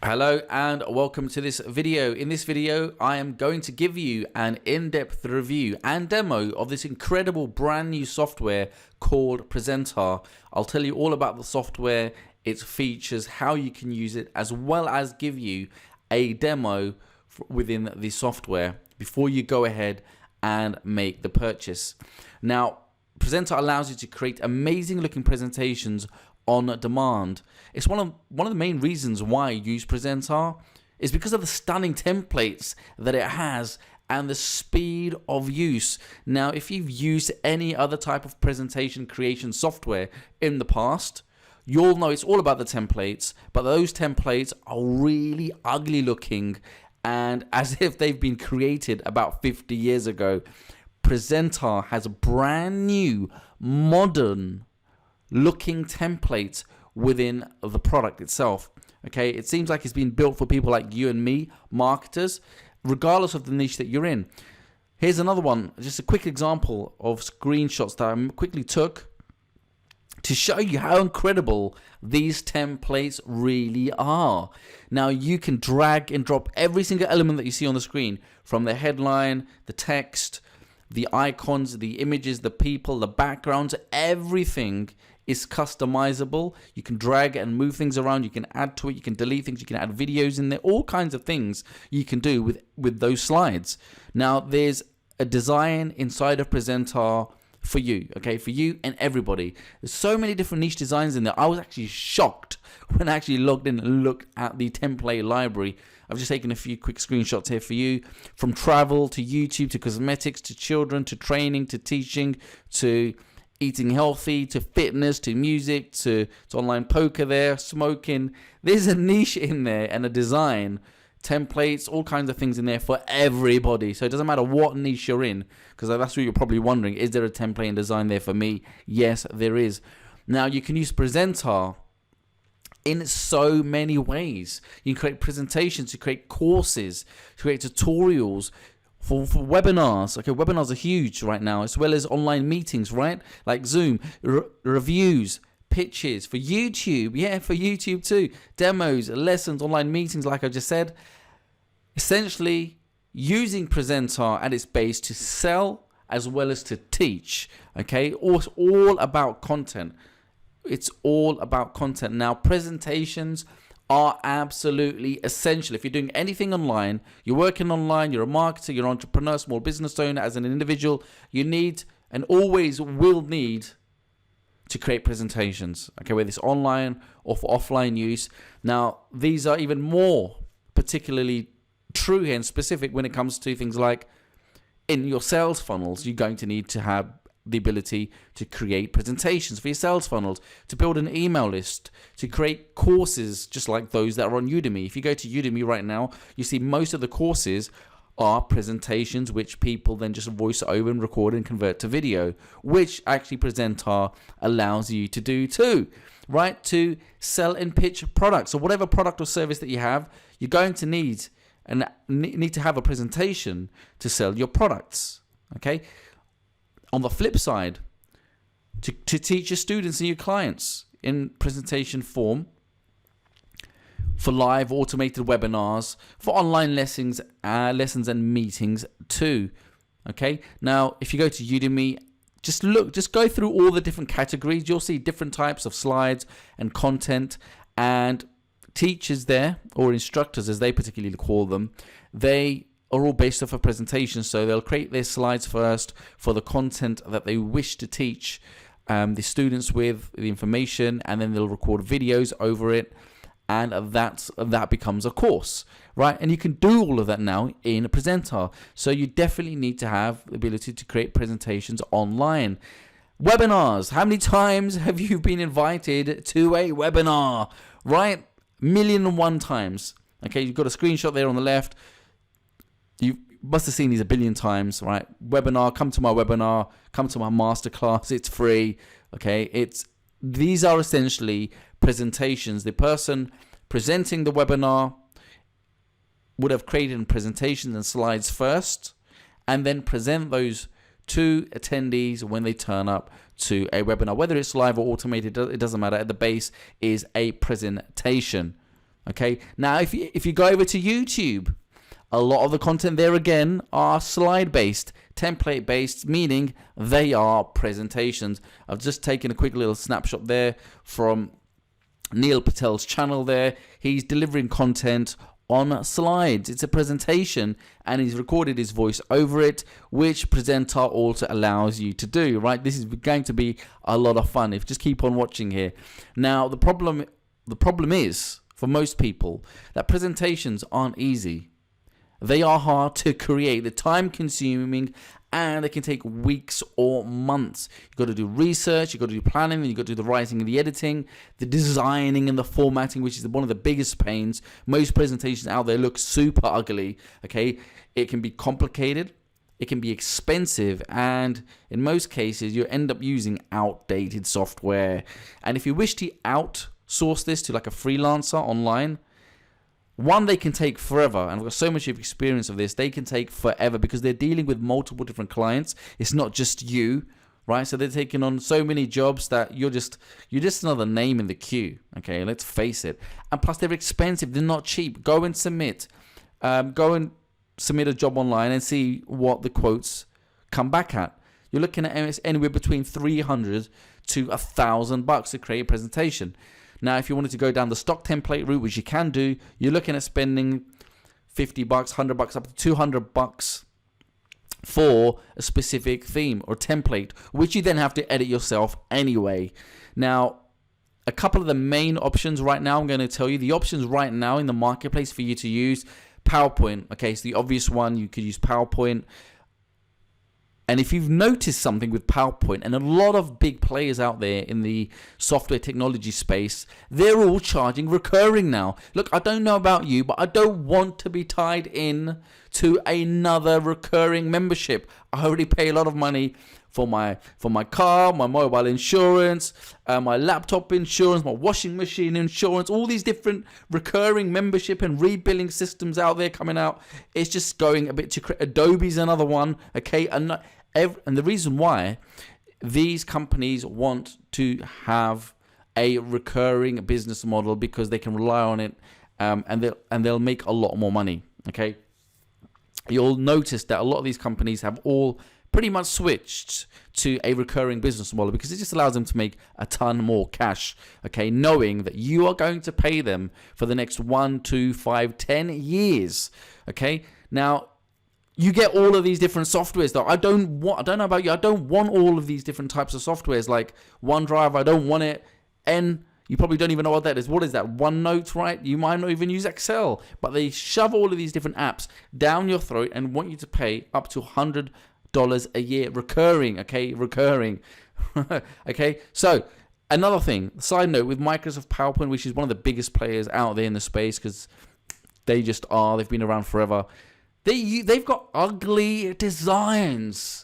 Hello and welcome to this video. In this video, I am going to give you an in-depth review and demo of this incredible brand new software called Presentar. I'll tell you all about the software, its features, how you can use it, as well as give you a demo within the software before you go ahead and make the purchase. Now, Presentar allows you to create amazing looking presentations on demand. It's one of the main reasons why I use Presentar is because of the stunning templates that it has and the speed of use. Now, if you've used any other type of presentation creation software in the past, you'll know it's all about the templates, but those templates are really ugly looking and as if they've been created about 50 years ago. Presentar has a brand new, modern looking templates within the product itself. Okay, it seems like it's been built for people like you and me, marketers, regardless of the niche that you're in. Here's another one, just a quick example of screenshots that I quickly took to show you how incredible these templates really are. Now you can drag and drop every single element that you see on the screen, from the headline, the text, the icons, the images, the people, the backgrounds, everything is customizable. You can drag and move things around, you can add to it, you can delete things, you can add videos in there, all kinds of things you can do with those slides. Now there's a design inside of Presentar for you, okay, for you and everybody. There's so many different niche designs in there. I was actually shocked when I actually logged in and looked at the template library. I've just taken a few quick screenshots here for you, from travel to YouTube to cosmetics to children to training to teaching to eating healthy to fitness to music to online poker there, smoking. There's a niche in there and a design, templates, all kinds of things in there for everybody. So it doesn't matter what niche you're in, because that's what you're probably wondering. Is there a template and design there for me? Yes, there is. Now you can use Presentar in so many ways. You can create presentations, you create courses, you create tutorials for webinars. Okay, webinars are huge right now, as well as online meetings, right? Like Zoom, reviews, pitches for YouTube. Yeah, for YouTube too. Demos, lessons, online meetings, like I just said. Essentially, using Presentar at its base to sell as well as to teach. Okay, it's all about content. It's all about content. Now, presentations are absolutely essential. If you're doing anything online, you're working online, you're a marketer, you're an entrepreneur, small business owner, as an individual, you need and always will need to create presentations, okay, whether it's online or for offline use. Now, these are even more particularly true here and specific when it comes to things like in your sales funnels. You're going to need to have the ability to create presentations for your sales funnels, to build an email list, to create courses just like those that are on Udemy. If you go to Udemy right now, you see most of the courses are presentations which people then just voice over and record and convert to video, which actually Presentar allows you to do too, right? To sell and pitch products. So whatever product or service that you have, you're going to need to have a presentation to sell your products, okay? On the flip side, to teach your students and your clients in presentation form, for live automated webinars, for online lessons and meetings too. Okay, now if you go to Udemy, just go through all the different categories. You'll see different types of slides and content, and teachers there, or instructors as they particularly call them, they are all based off of presentations. So they'll create their slides first for the content that they wish to teach the students with, the information, and then they'll record videos over it, and that becomes a course, right? And you can do all of that now in Presentar. So you definitely need to have the ability to create presentations online. Webinars. How many times have you been invited to a webinar, right? 1,000,001 times. Okay, you've got a screenshot there on the left. You must have seen these a billion times, right? Webinar, come to my webinar, come to my masterclass, it's free. Okay, these are essentially presentations. The person presenting the webinar would have created presentations and slides first, and then present those to attendees when they turn up to a webinar. Whether it's live or automated, it doesn't matter. At the base is a presentation. Okay, now if you go over to YouTube, a lot of the content there again are slide based, template based, meaning they are presentations. I've just taken a quick little snapshot there from Neil Patel's channel there. He's delivering content on slides. It's a presentation and he's recorded his voice over it, which Presentar also allows you to do, right? This is going to be a lot of fun if you just keep on watching here. Now the problem is, for most people, that presentations aren't easy. They are hard to create, they're time consuming, and they can take weeks or months. You've got to do research, you've got to do planning, then you've got to do the writing and the editing, the designing and the formatting, which is one of the biggest pains. Most presentations out there look super ugly, okay? It can be complicated, it can be expensive, and in most cases, you end up using outdated software. And if you wish to outsource this to like a freelancer online, one, they can take forever, and I've got so much experience of this. They can take forever because they're dealing with multiple different clients. It's not just you, right? So they're taking on so many jobs that you're just another name in the queue. Okay, let's face it. And plus, they're expensive. They're not cheap. Go and submit a job online and see what the quotes come back at. You're looking at anywhere between $300 to $1,000 to create a presentation. Now, if you wanted to go down the stock template route, which you can do, you're looking at spending $50, $100, up to $200 for a specific theme or template, which you then have to edit yourself anyway. Now, a couple of the main options right now, I'm going to tell you the options right now in the marketplace for you to use. PowerPoint, okay, so the obvious one, you could use PowerPoint. And if you've noticed something with PowerPoint, and a lot of big players out there in the software technology space, they're all charging recurring now. Look, I don't know about you, but I don't want to be tied in to another recurring membership. I already pay a lot of money for my car, my mobile insurance, my laptop insurance, my washing machine insurance, all these different recurring membership and rebilling systems out there coming out. It's just going a bit too crazy. Adobe's another one, okay? And the reason why these companies want to have a recurring business model because they can rely on it, and they'll make a lot more money, okay? You'll notice that a lot of these companies have all pretty much switched to a recurring business model because it just allows them to make a ton more cash, okay, knowing that you are going to pay them for the next 1, 2, 5, 10 years, okay? Now, you get all of these different softwares though. I don't know about you, I don't want all of these different types of softwares like OneDrive. I don't want it. And you probably don't even know what that is. What is that? OneNote, right? You might not even use Excel, but they shove all of these different apps down your throat and want you to pay up to $100 a year recurring, okay? Recurring. Okay, so another thing, side note, with Microsoft PowerPoint, which is one of the biggest players out there in the space because they've been around forever. They've got ugly designs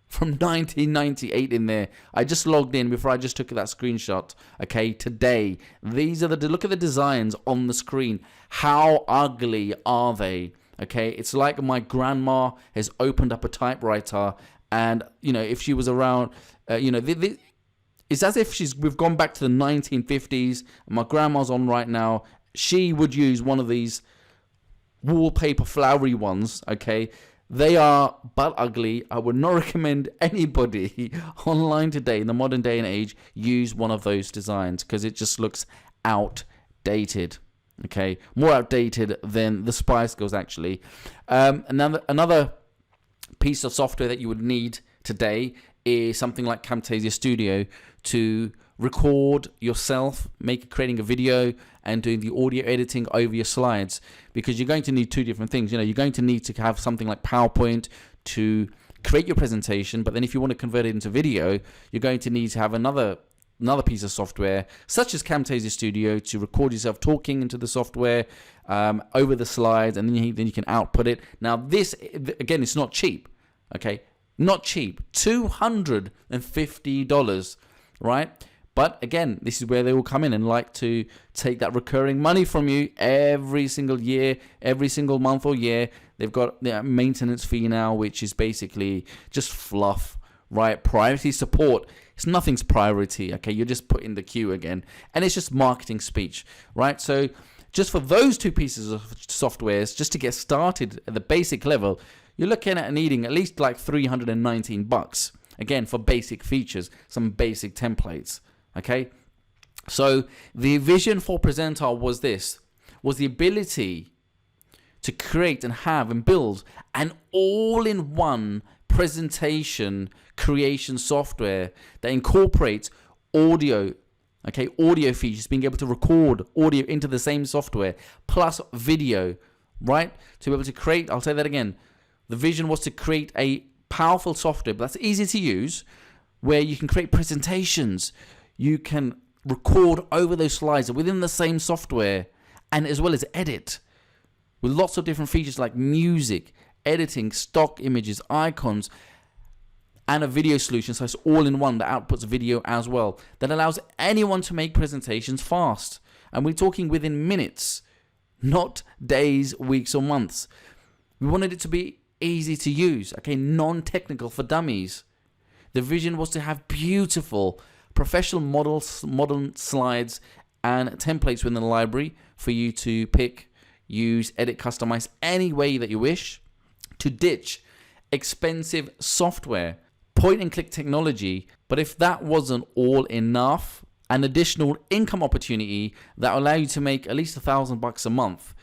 from 1998 in there. I just logged in before I just took that screenshot, okay, today. Look at the designs on the screen. How ugly are they? Okay, it's like my grandma has opened up a typewriter, and if she was around, it's as if we've gone back to the 1950s. And my grandma's on right now. She would use one of these wallpaper flowery ones. Okay, they are but ugly. I would not recommend anybody online today in the modern day and age use one of those designs because it just looks outdated. Okay, more outdated than the Spice Girls actually. Another piece of software that you would need today is something like Camtasia Studio to record yourself, creating a video and doing the audio editing over your slides, because you're going to need two different things. You're going to need to have something like PowerPoint to create your presentation, but then if you want to convert it into video, you're going to need to have another piece of software such as Camtasia Studio to record yourself talking into the software over the slides, and then you can output it. Now this, again, it's not cheap, okay? Not cheap, $250, right? But again, this is where they will come in and like to take that recurring money from you every single year, every single month or year. They've got their maintenance fee now, which is basically just fluff, right? Priority support. Nothing's priority, okay? You're just put in the queue again. And it's just marketing speech, right? So just for those two pieces of softwares, just to get started at the basic level, you're looking at needing at least like $319. Again, for basic features, some basic templates. Okay. So the vision for Presentar was the ability to create and have and build an all-in-one presentation creation software that incorporates audio, audio features, being able to record audio into the same software, plus video, right? To be able to create, I'll say that again, the vision was to create a powerful software, but that's easy to use, where you can create presentations, you can record over those slides within the same software, and as well as edit with lots of different features like music, editing, stock images, icons, and a video solution. So it's all in one that outputs video as well, that allows anyone to make presentations fast. And we're talking within minutes, not days, weeks, or months. We wanted it to be easy to use, non-technical for dummies. The vision was to have beautiful professional models, modern slides and templates within the library for you to pick, use, edit, customize any way that you wish, to ditch expensive software, point and click technology. But if that wasn't all enough, an additional income opportunity that will allow you to make at least $1,000 a month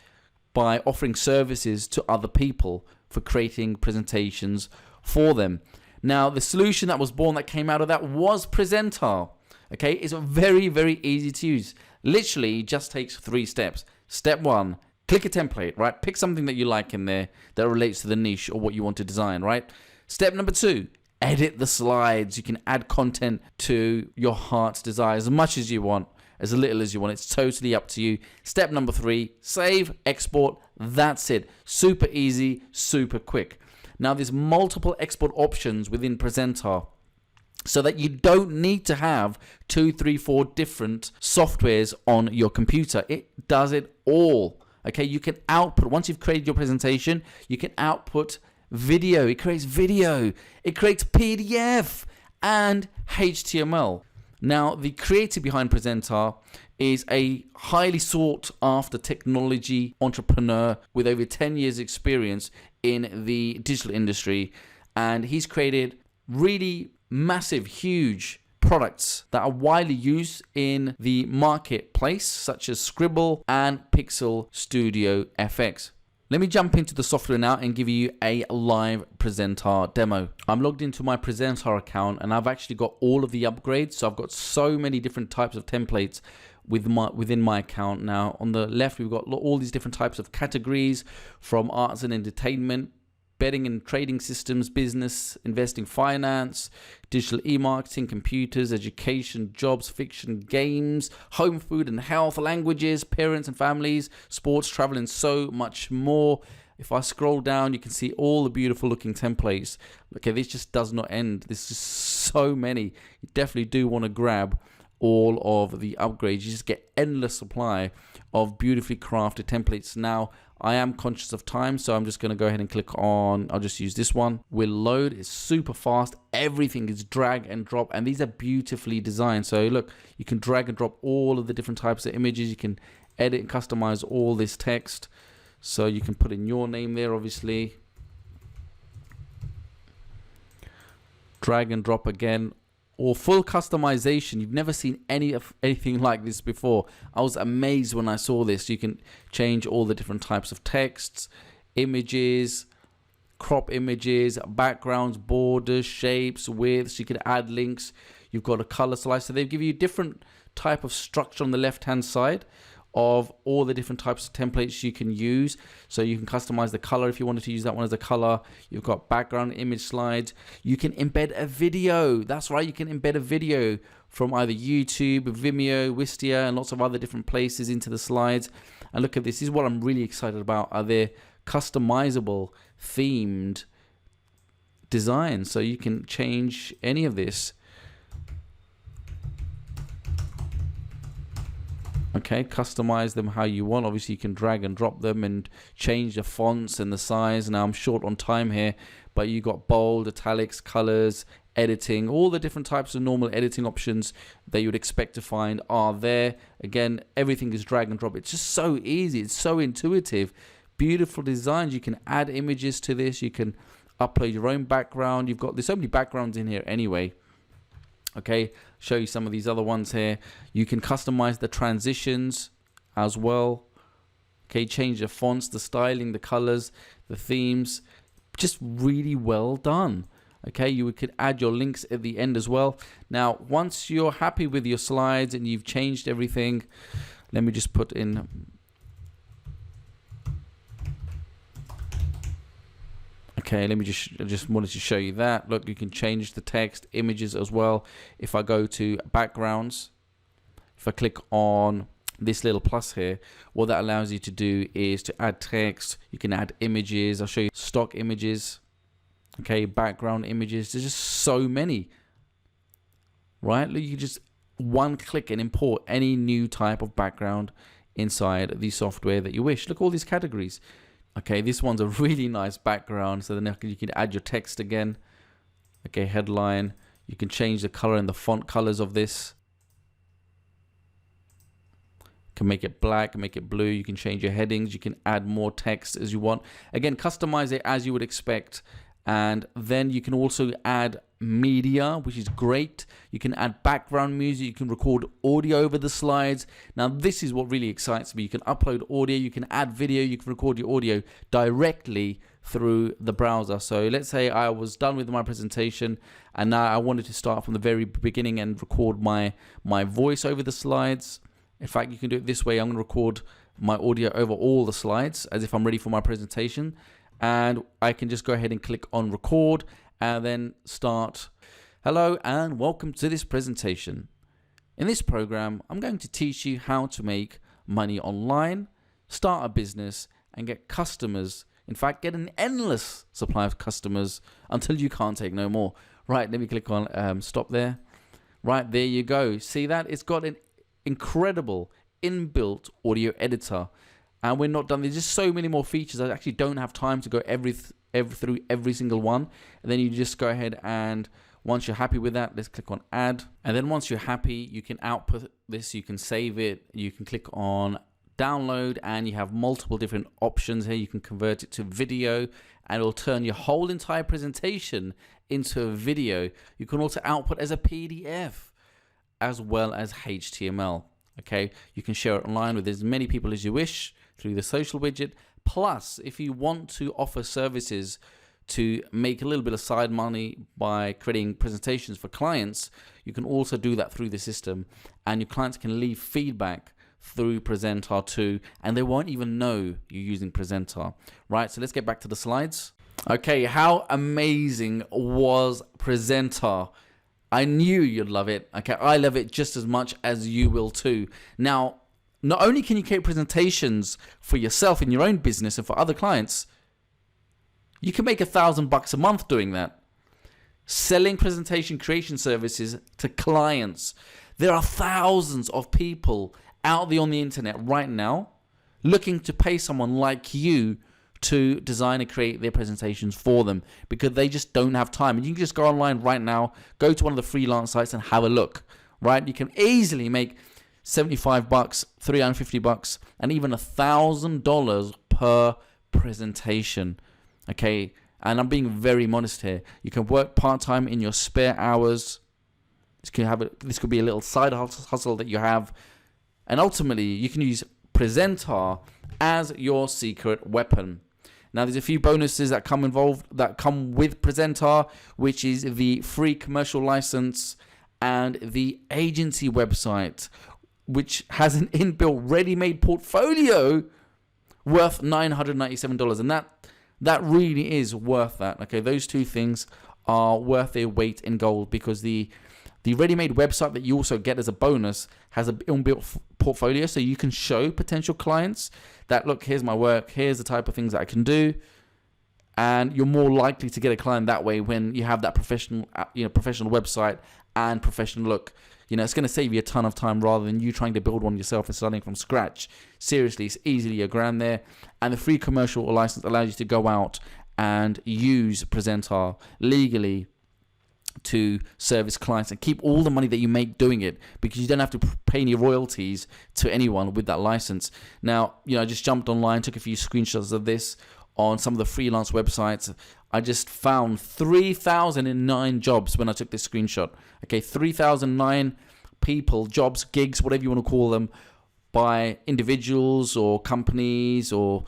by offering services to other people for creating presentations for them. Now, the solution that was born, that came out of that, was Presentar. It's very, very easy to use. Literally just takes 3 steps. Step 1, click a template, right? Pick something that you like in there that relates to the niche or what you want to design, right? Step number 2, edit the slides. You can add content to your heart's desire, as much as you want, as little as you want. It's totally up to you. Step number 3, save, export. That's it. Super easy, super quick. Now, there's multiple export options within Presentar, so that you don't need to have 2, 3, 4 different softwares on your computer. It does it all. You can output, once you've created your presentation, you can output video. It creates video. It creates PDF and HTML. Now, the creator behind Presentar is a highly sought after technology entrepreneur with over 10 years experience in the digital industry. And he's created really massive, huge products that are widely used in the marketplace, such as Scribble and Pixel Studio FX. Let me jump into the software now and give you a live Presentar demo. I'm logged into my Presentar account and I've actually got all of the upgrades. So I've got so many different types of templates within my account. Now, on the left, we've got all these different types of categories, from arts and entertainment, betting and trading systems, business, investing, finance, digital e-marketing, computers, education, jobs, fiction, games, home, food and health, languages, parents and families, sports, travel, and so much more. If I scroll down, you can see all the beautiful looking templates. This just does not end. There's just so many. You definitely do want to grab all of the upgrades. You just get endless supply of beautifully crafted templates. Now, I am conscious of time, so I'm just going to go ahead and click on, I'll just use this one. Will load. It's super fast. Everything is drag and drop, and these are beautifully designed. So look, you can drag and drop all of the different types of images. You can edit and customize all this text. So you can put in your name there, obviously. Drag and drop again. Or full customization. You've never seen anything like this before. I was amazed when I saw this. You can change all the different types of texts, images, crop images, backgrounds, borders, shapes, widths. You can add links. You've got a color slice. So they give you different type of structure on the left hand side of all the different types of templates you can use. So you can customize the color if you wanted to use that one as a color. You've got background image slides. You can embed a video. That's right, you can embed a video from either YouTube, Vimeo, Wistia, and lots of other different places into the slides. And look at this. This is what I'm really excited about. Are there customizable themed designs? So you can change any of this. Customize them how you want. Obviously, you can drag and drop them and change the fonts and the size. Now, I'm short on time here, but you got bold, italics, colors, editing. All the different types of normal editing options that you would expect to find are there. Again, everything is drag and drop. It's just so easy. It's so intuitive. Beautiful designs. You can add images to this. You can upload your own background. There's so many backgrounds in here anyway. Okay, show you some of these other ones here. You can customize the transitions as well. Okay, change the fonts, the styling, the colors, the themes. Just really well done. Okay, you could add your links at the end as well. Now, once you're happy with your slides and you've changed everything, let me just put in. Okay, let me just wanted to show you that. Look, you can change the text, images as well. If I go to backgrounds, if I click on this little plus here, what that allows you to do is to add text. You can add images. I'll show you stock images. Okay, background images. There's just so many, right? You can just one click and import any new type of background inside the software that you wish. Look, all these categories. Okay, this one's a really nice background. So then you can add your text again. Okay, headline. You can change the color and the font colors of this. You can make it black, make it blue. You can change your headings. You can add more text as you want. Again, customize it as you would expect. And then you can also add media, which is great. You can add background music. You can record audio over the slides. Now, this is what really excites me. You can upload audio. You can add video. You can record your audio directly through the browser. So let's say I was done with my presentation and now I wanted to start from the very beginning and record my voice over the slides. In fact, you can do it this way. I'm going to record my audio over all the slides as if I'm ready for my presentation. And I can just go ahead and click on record and then start. Hello and welcome to this presentation. In this program, I'm going to teach you how to make money online, start a business and get customers. In fact, get an endless supply of customers until you can't take no more. Right, let me click on stop there. Right, there you go. See that? It's got an incredible inbuilt audio editor. And we're not done. There's just so many more features. I actually don't have time to go through every single one. And then you just go ahead and once you're happy with that, let's click on add. And then once you're happy, you can output this. You can save it. You can click on download and you have multiple different options here. You can convert it to video and it'll turn your whole entire presentation into a video. You can also output as a PDF as well as HTML. Okay, you can share it online with as many people as you wish through the social widget. Plus, if you want to offer services to make a little bit of side money by creating presentations for clients, you can also do that through the system. And your clients can leave feedback through Presentar too, and they won't even know you're using Presentar. Right, so let's get back to the slides. Okay, how amazing was Presentar? I knew you'd love it. Okay, I love it just as much as you will too. Now, not only can you create presentations for yourself in your own business and for other clients, you can make $1,000 a month doing that. Selling presentation creation services to clients. There are thousands of people out there on the internet right now looking to pay someone like you to design and create their presentations for them because they just don't have time. And you can just go online right now, go to one of the freelance sites and have a look, right? You can easily make $75, $350, and even $1,000 per presentation. Okay, and I'm being very modest here. You can work part-time in your spare hours. This could be a little side hustle that you have, and ultimately you can use Presentar as your secret weapon. Now, there's a few bonuses that come with Presentar, which is the free commercial license and the agency website, which has an inbuilt ready-made portfolio worth $997. And that really is worth that. Okay, those two things are worth their weight in gold because the ready-made website that you also get as a bonus has an inbuilt portfolio, so you can show potential clients that, look, here's my work, here's the type of things that I can do, and you're more likely to get a client that way when you have that professional website and professional look. It's going to save you a ton of time rather than you trying to build one yourself and starting from scratch. Seriously, it's easily $1,000 there, and the free commercial license allows you to go out and use Presentar legally to service clients and keep all the money that you make doing it, because you don't have to pay any royalties to anyone with that license. Now, I just jumped online, took a few screenshots of this on some of the freelance websites. I just found 3,009 jobs when I took this screenshot. Okay, 3,009 people, jobs, gigs, whatever you want to call them, by individuals or companies or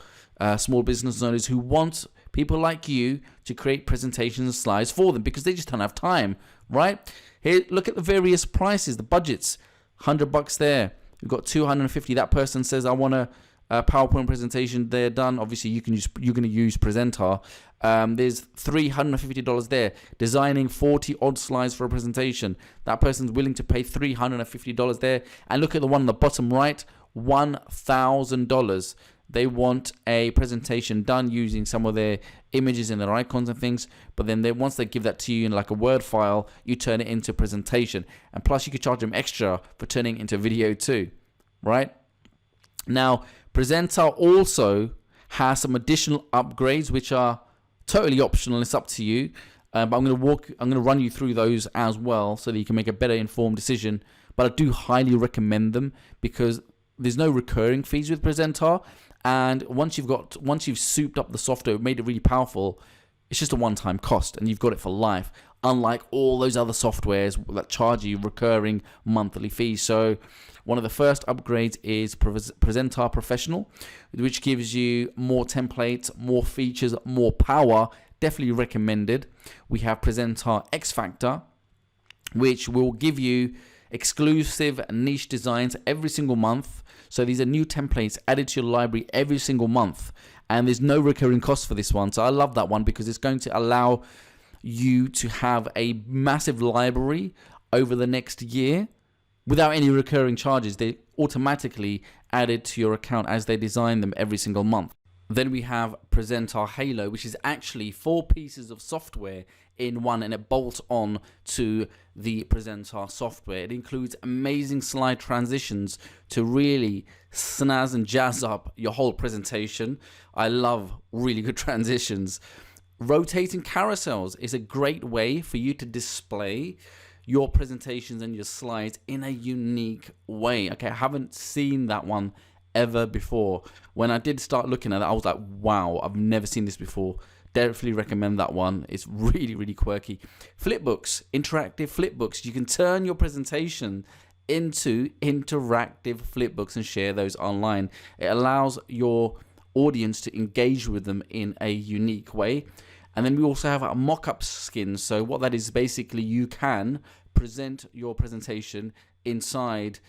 small business owners who want people like you to create presentations and slides for them because they just don't have time, right? Here, look at the various prices, the budgets. $100 there. We've got $250. That person says, I want a PowerPoint presentation. They're done. Obviously, you're going to use Presentar. There's $350 there. Designing 40 odd slides for a presentation. That person's willing to pay $350 there. And look at the one on the bottom right, $1,000. They want a presentation done using some of their images and their icons and things, but then once they give that to you in like a Word file, you turn it into a presentation. And plus you could charge them extra for turning it into video too, right? Now, Presentar also has some additional upgrades which are totally optional. It's up to you, but I'm going to run you through those as well so that you can make a better informed decision. But I do highly recommend them because there's no recurring fees with Presentar. And once you've souped up the software, made it really powerful, it's just a one-time cost and you've got it for life. Unlike all those other softwares that charge you recurring monthly fees. So one of the first upgrades is Presentar Professional, which gives you more templates, more features, more power. Definitely recommended. We have Presentar X Factor, which will give you exclusive niche designs every single month. So these are new templates added to your library every single month, and there's no recurring cost for this one. So I love that one because it's going to allow you to have a massive library over the next year without any recurring charges. They automatically added to your account as they design them every single month. Then we have Presentar Halo, which is actually 4 pieces of software in one, and it bolts on to the Presentar software. It includes amazing slide transitions to really snazz and jazz up your whole presentation. I love really good transitions. Rotating carousels is a great way for you to display your presentations and your slides in a unique way. Okay, I haven't seen that one ever before. When I did start looking at it, I was like, wow, I've never seen this before. Definitely recommend that one. It's really, really quirky. Flipbooks, interactive flipbooks. You can turn your presentation into interactive flipbooks and share those online. It allows your audience to engage with them in a unique way. And then we also have a mock-up skins. So what that is, basically you can present your presentation inside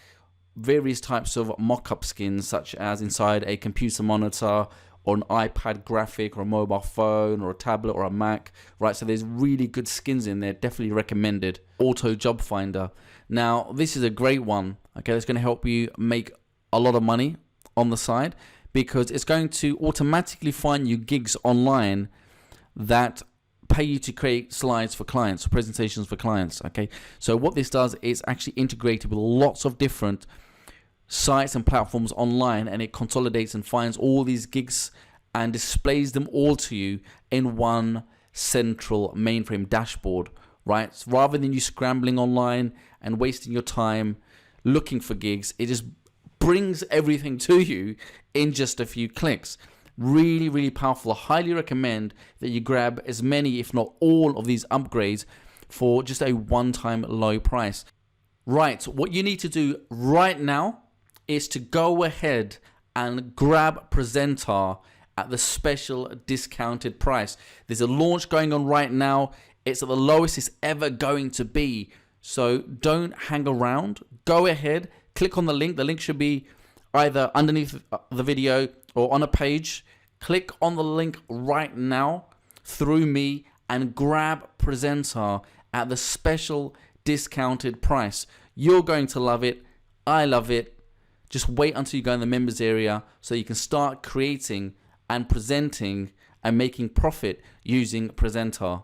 various types of mock-up skins, such as inside a computer monitor or an iPad graphic or a mobile phone or a tablet or a Mac, right? So there's really good skins in there, definitely recommended. Auto Job Finder. Now, this is a great one, okay? That's going to help you make a lot of money on the side because it's going to automatically find you gigs online that pay you to create slides for clients, presentations for clients, okay? So what this does is actually integrated with lots of different sites and platforms online, and it consolidates and finds all these gigs and displays them all to you in one central mainframe dashboard, right? So rather than you scrambling online and wasting your time looking for gigs, it just brings everything to you in just a few clicks. Really, really powerful. I highly recommend that you grab as many, if not all, of these upgrades for just a one-time low price. Right, what you need to do right now is to go ahead and grab Presentar at the special discounted price. There's a launch going on right now. It's at the lowest it's ever going to be. So don't hang around. Go ahead, click on the link. The link should be either underneath the video or on a page. Click on the link right now through me and grab Presentar at the special discounted price. You're going to love it. I love it. Just wait until you go in the members area so you can start creating and presenting and making profit using Presentar.